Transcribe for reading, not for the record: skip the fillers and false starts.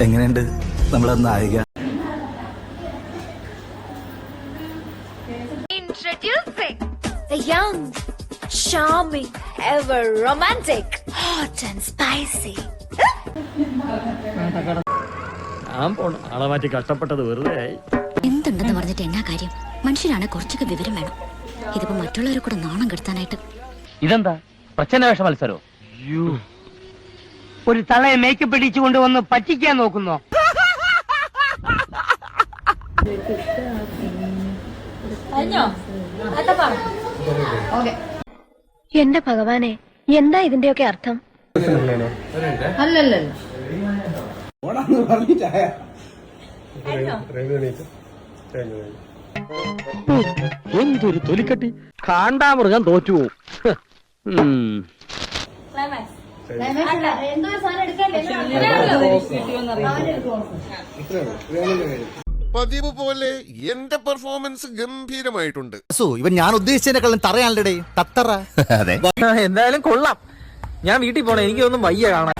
എങ്ങനെയുണ്ട് നമ്മളെ നായിക? Introducing the young, charming, ever romantic, hot and spicy. ആളെ മാറ്റി കഷ്ടപ്പെട്ടത് വെറുതെ ആയി. എന്തുണ്ടെന്ന് പറഞ്ഞിട്ട് എന്നാ കാര്യം? മനുഷ്യരാണ് കുറച്ചൊക്കെ വിവരം വേണം. ഇതിപ്പോ മറ്റുള്ളവരെ കൂടെ നാണം കെടുത്താനായിട്ട്. ഇതെന്താ പ്രച്ഛന്നവേഷ മത്സരോ? ഒരു തളയെ മേക്കപ്പ് ഇടിച്ചു കൊണ്ടുവന്ന് പറ്റിക്കാൻ നോക്കുന്നോ? എന്റെ ഭഗവാനെ, എന്താ ഇതിന്റെയൊക്കെ അർത്ഥം? അല്ലല്ലോ. എന്തൊരു തൊലിക്കട്ടി! കാണ്ടാമൃഗം തോറ്റു. പതിവ് പോലെ എന്റെ പെർഫോമൻസ് ഗംഭീരമായിട്ടുണ്ട്. ഇവൻ ഞാൻ ഉദ്ദേശിച്ചതിനെക്കാളും തറയാണല്ലേ തത്തറ. എന്തായാലും കൊള്ളാം. ഞാൻ വീട്ടിൽ പോണേ, എനിക്കൊന്നും വയ്യ കാണാൻ.